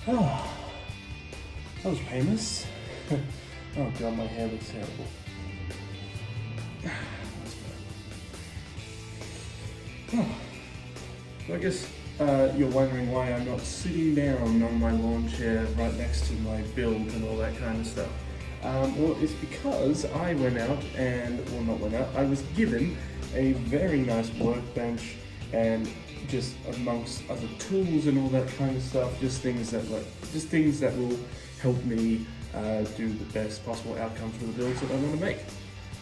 Oh, that was painless. Oh god, my hair looks terrible. Oh. So I guess you're wondering why I'm not sitting down on my lawn chair right next to my build and all that kind of stuff. Well, it's because I went out and, well, not went out, I was given a very nice workbench and just amongst other tools and all that kind of stuff, just things that will help me do the best possible outcome for the builds that I want to make.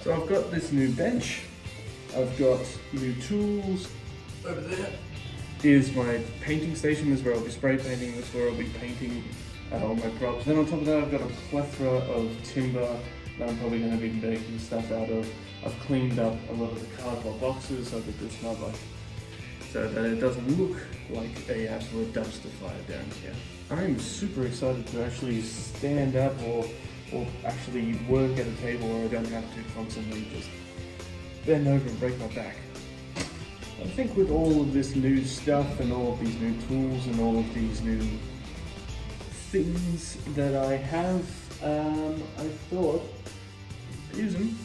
So I've got this new bench, I've got new tools. Over there is my painting station. This is where I'll be spray painting, this is where I'll be painting all my props. Then on top of that I've got a plethora of timber that I'm probably going to be making stuff out of. I've cleaned up a lot of the cardboard boxes so that it doesn't look like a absolute dumpster fire down here. I'm super excited to actually stand up or actually work at a table where I don't have to constantly just bend over and break my back. I think with all of this new stuff and all of these new tools and all of these new things that I have, I thought use them,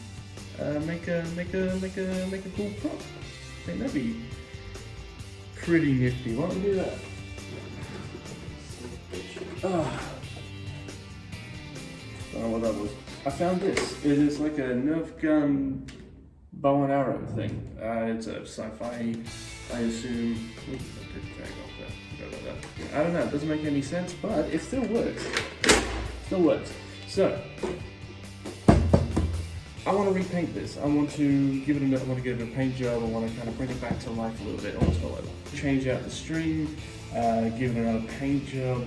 make a cool prop. I think that'd be pretty nifty. Why don't we do that? Don't know what that was. I found this. It is like a Nerf gun bow and arrow thing. It's a sci-fi, I assume. Ooh, that did drag off there. Forgot about that. I don't know, it doesn't make any sense, but it still works. Still works. So, I want to repaint this. I want to give it a paint job. I want to kind of bring it back to life a little bit, almost all over. Change out the string, give it another paint job,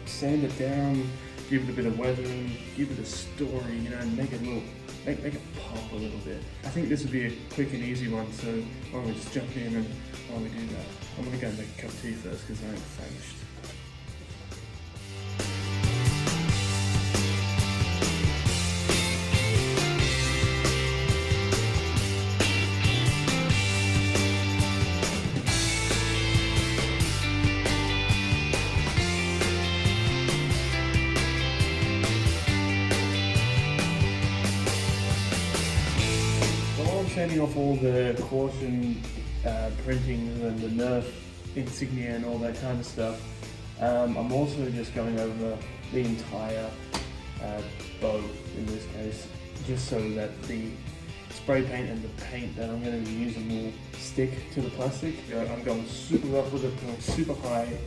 sand it down, give it a bit of weathering, give it a story, you know, make it pop a little bit. I think this would be a quick and easy one, so why don't we just jump in and while we do that. I'm gonna go and make a cup of tea first because I ain't famished. Sanding off all the caution printings and the Nerf insignia and all that kind of stuff. I'm also just going over the entire bow in this case, just so that the spray paint and the paint that I'm going to be using will stick to the plastic. I'm going super rough with it, going super high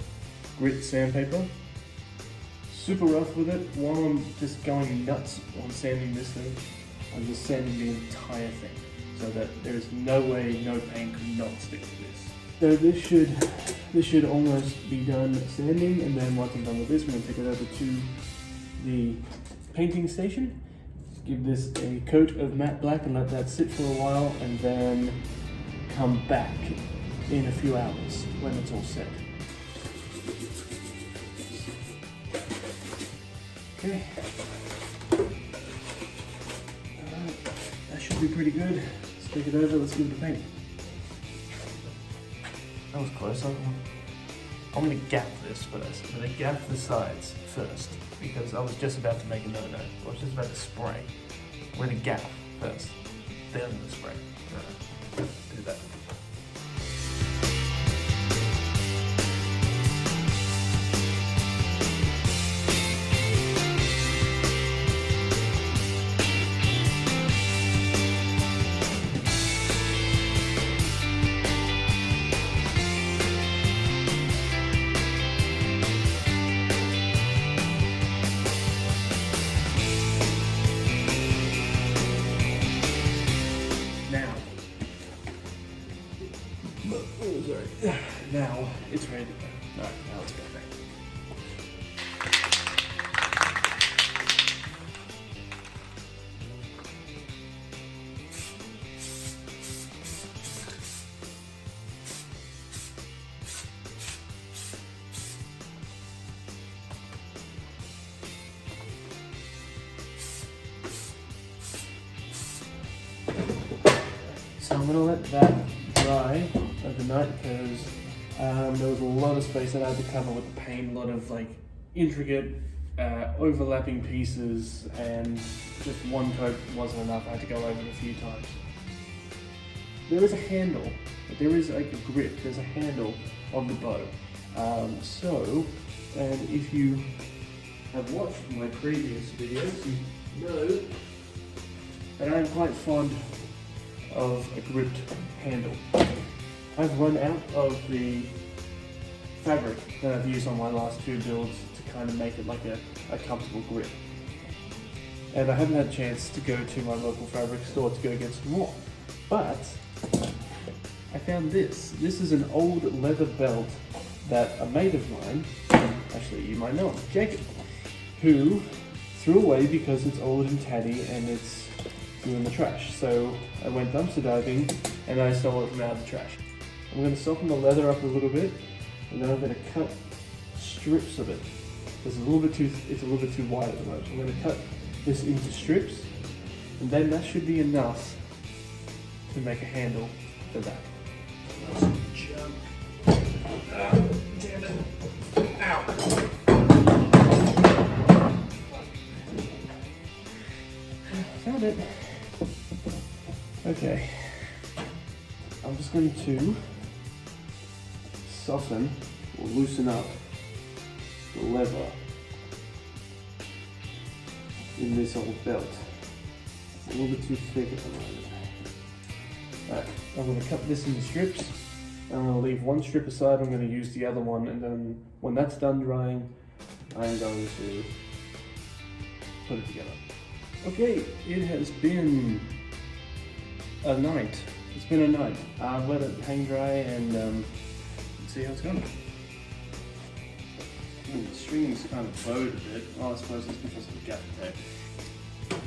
grit sandpaper. Super rough with it. While I'm just going nuts on sanding this thing, I'm just sanding the entire thing, so that there's no way no paint could not stick to this. So this should almost be done sanding, and then once I'm done with this, we're going to take it over to the painting station, give this a coat of matte black and let that sit for a while, and then come back in a few hours when it's all set. Okay. That should be pretty good. Let's take it over, let's give it a paint. That was close. I'm going to gap this first. I'm going to gap the sides first because I was just about to make a no-no. I was just about to spray. I'm going to gap first, then I'm going to spray. Do that. Now it's ready to go. Alright, now let's go back. So I'm going to let that dry overnight because there was a lot of space that I had to cover with the paint, a lot of like intricate overlapping pieces, and just one coat wasn't enough. I had to go over it a few times. There is a handle, there is like a grip, there's a handle on the bow. And if you have watched my previous videos, you know that I'm quite fond of a gripped handle. I've run out of the fabric that I've used on my last two builds to kind of make it like a comfortable grip. And I haven't had a chance to go to my local fabric store to go get some more. But I found this. This is an old leather belt that a mate of mine, actually you might know him, Jacob, who threw away because it's old and tatty and it's in the trash. So I went dumpster diving and I stole it from out of the trash. I'm going to soften the leather up a little bit, and then I'm going to cut strips of it. It's a little bit too wide at the moment. I'm going to cut this into strips, and then that should be enough to make a handle for that. Jump. Damn it. Ow. Found it. Okay. I'm just going to soften or loosen up the leather in this old belt. It's a little bit too thick at the moment. Alright, I'm going to cut this into strips. I'm going to leave one strip aside, I'm going to use the other one, and then when that's done drying, I'm going to put it together. Okay, it has been a night. It's been a night. I've let it hang dry and see how it's going. The string's kind of bowed a bit. Oh, I suppose it's because of the gaffer tape.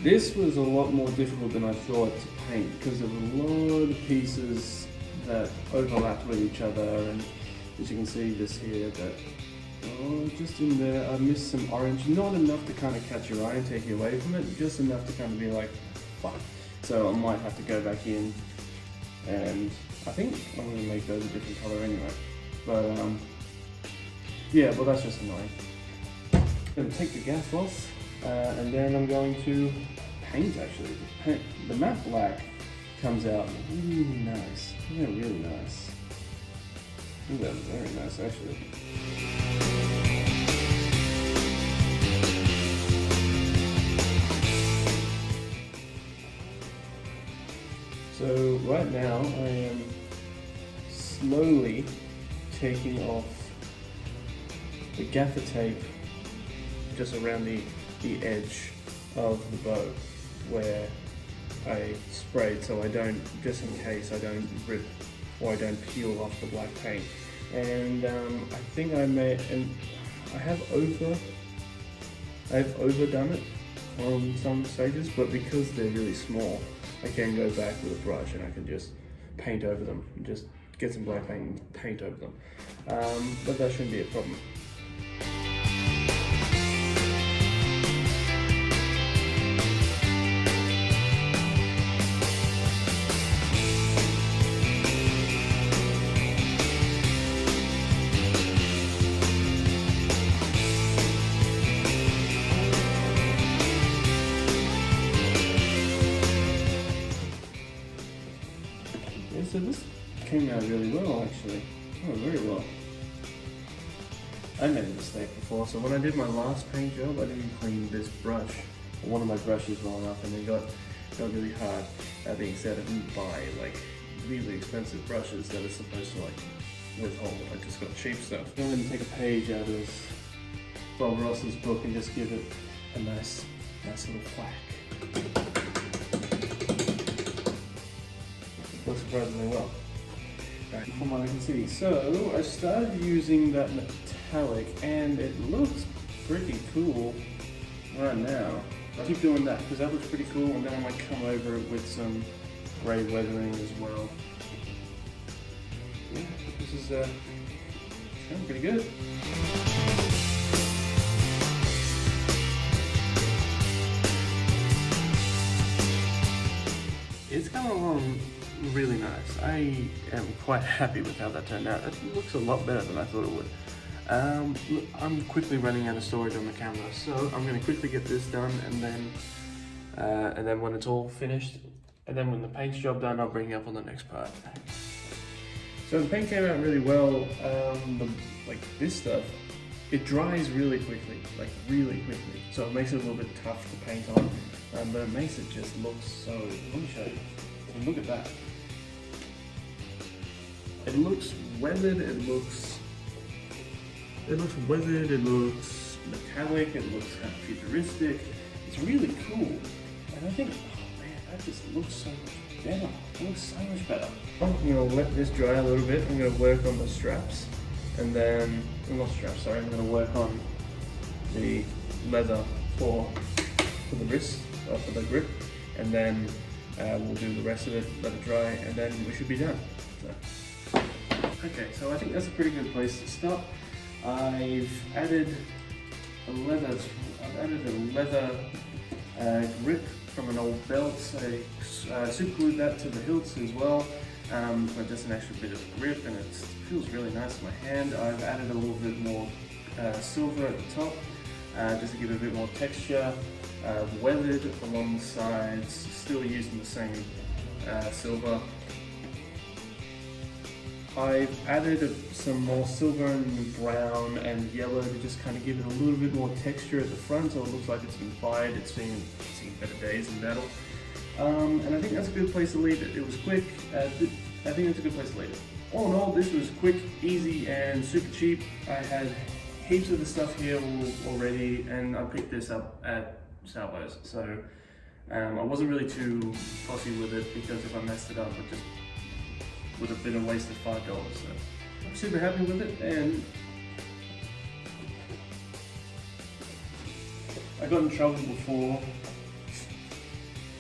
This was a lot more difficult than I thought to paint because there were a lot of pieces that overlapped with each other, and as you can see this here, that just in there I missed some orange, not enough to kind of catch your eye and take you away from it, just enough to kind of be like, fuck. So I might have to go back in, and I think I'm going to make those a different color anyway. But yeah, well that's just annoying. I'm going to take the gaff off, and then I'm going to paint actually. The matte black comes out really nice. Yeah, really nice. I think that's very nice actually. So right now I am slowly taking off the gaffer tape just around the edge of the bow where I sprayed, so I don't, just in case I don't rip or I don't peel off the black paint. And I think I may, and I have overdone it on some stages, but because they're really small, I can go back with a brush and I can just paint over them, just get some black paint and paint over them. But that shouldn't be a problem. So this came out really well actually. Oh, very well. I made a mistake before, so when I did my last paint job, I didn't clean this brush, or one of my brushes well enough, and it got really hard. That being said, I didn't buy like really expensive brushes that are supposed to like withhold. I just got cheap stuff. I'm going to take a page out of Bob Ross's book and just give it a nice little whack. Looks surprisingly well. Right, from what I can see. So I started using that metallic and it looks pretty cool right now. I'll keep doing that because that looks pretty cool, and then I might come over it with some grey weathering as well. Yeah, this is sounds pretty good. It's come along really nice. I am quite happy with how that turned out. It looks a lot better than I thought it would. Look, I'm quickly running out of storage on the camera, so I'm going to quickly get this done, and then when it's all finished, and then when the paint's job done, I'll bring you up on the next part. So the paint came out really well. Like this stuff, it dries really quickly, so it makes it a little bit tough to paint on, but it makes it just look so. Let me show you. And look at that. It looks weathered. It looks weathered. It looks metallic. It looks kind of futuristic. It's really cool, and I think, oh man, that just looks so much better. It looks so much better. I'm gonna let this dry a little bit. I'm gonna work on the straps. And then, not straps, sorry, I'm going to work on the leather for the wrist, for the grip, and then we'll do the rest of it, let it dry, and then we should be done. So. Okay, so I think that's a pretty good place to stop. I've added a leather grip from an old belt. I super glued that to the hilts as well. For just an extra bit of grip, and it feels really nice in my hand. I've added a little bit more silver at the top, just to give it a bit more texture. Weathered along the sides, still using the same silver. I've added some more silver and brown and yellow to just kind of give it a little bit more texture at the front, so it looks like it's been fired, it's seen better days in battle. And I think that's a good place to leave it. It was quick. I think that's a good place to leave it. All in all, this was quick, easy, and super cheap. I had heaps of the stuff here already, and I picked this up at Salvo's. So I wasn't really too fussy with it, because if I messed it up, it just would have been a waste of $5. So I'm super happy with it, and I got in trouble before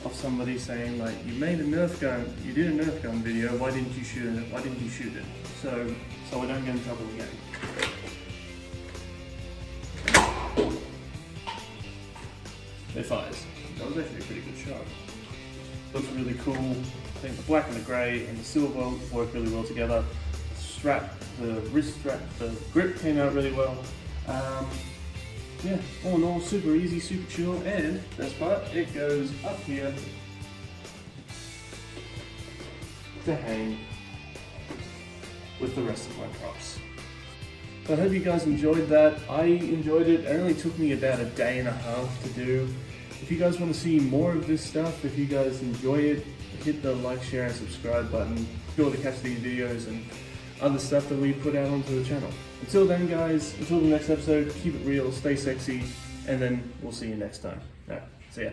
of somebody saying, like, you made a Nerf gun, you did a Nerf gun video, why didn't you shoot it? Why didn't you shoot it? So I don't get in trouble again. It fires. That was actually a pretty good shot. Looks really cool. I think the black and the grey and the silver work really well together. The strap, the wrist strap, the grip came out really well. Yeah, all in all, super easy, super chill, and best part, it goes up here to hang with the rest of my props. So I hope you guys enjoyed that. I enjoyed it. It only took me about a day and a half to do. If you guys want to see more of this stuff, if you guys enjoy it, hit the like, share, and subscribe button. Be able to catch these videos and other stuff that we put out onto the channel. Until then, guys, until the next episode, keep it real, stay sexy, and then we'll see you next time. Alright, see ya.